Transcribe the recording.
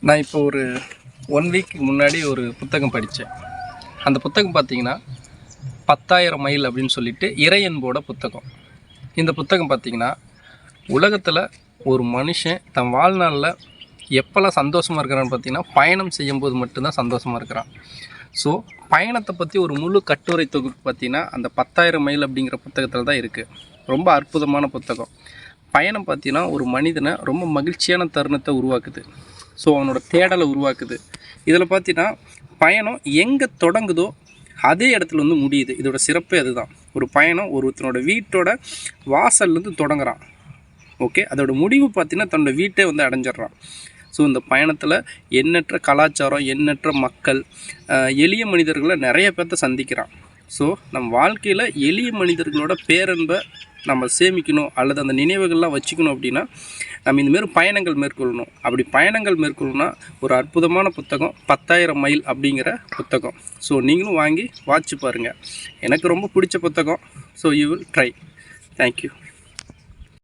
நான் இப்போ ஒரு 1 வீக்கு முன்னாடி ஒரு புத்தகம் படித்தேன். அந்த புத்தகம் பார்த்தீங்கன்னா 10,000 மைல் அப்படின்னு சொல்லிட்டு இறையன்போட புத்தகம். இந்த புத்தகம் பார்த்தீங்கன்னா உலகத்தில் ஒரு மனுஷன் தன் வாழ்நாளில் எப்போல்லாம் சந்தோஷமாக இருக்கிறான்னு பார்த்தீங்கன்னா பயணம் செய்யும்போது மட்டும்தான் சந்தோஷமாக இருக்கிறான். ஸோ பயணத்தை பற்றி ஒரு முழு கட்டுரை தொகுப்பு பார்த்தீங்கன்னா அந்த 10,000 மைல் அப்படிங்கிற புத்தகத்தில் தான் இருக்குது. ரொம்ப அற்புதமான புத்தகம். பயணம் பார்த்தீங்கன்னா ஒரு மனிதனை ரொம்ப மகிழ்ச்சியான தருணத்தை உருவாக்குது. ஸோ அவனோட தேடலை உருவாக்குது. இதில் பார்த்தீங்கன்னா பயணம் எங்கே தொடங்குதோ அதே இடத்துல வந்து முடியுது. இதோட சிறப்பே அதுதான். ஒரு பயணம் ஒருத்தனோட வீட்டோட வாசல்லேருந்து தொடங்குறான். ஓகே, அதோட முடிவு பார்த்தீங்கன்னா தன்னோட வீட்டே வந்து அடைஞ்சிட்றான். ஸோ இந்த பயணத்தில் எண்ணற்ற கலாச்சாரம், எண்ணற்ற மக்கள், எளிய மனிதர்களை நிறைய பேர்த்த சந்திக்கிறான். ஸோ நம் வாழ்க்கையில் எளிய மனிதர்களோட பேரன்பை நம்ம சேமிக்கணும் அல்லது அந்த நினைவுகள்லாம் வச்சுக்கணும் அப்படின்னா நம்ம இந்தமாரி பயணங்கள் மேற்கொள்ளணும். அப்படி பயணங்கள் மேற்கொள்ளணும்னா ஒரு அற்புதமான புத்தகம் 10,000 மைல் அப்படிங்கிற புத்தகம். ஸோ நீங்களும் வாங்கி வாட்சி பாருங்கள். எனக்கு ரொம்ப பிடிச்ச புத்தகம். So you will try. Thank you.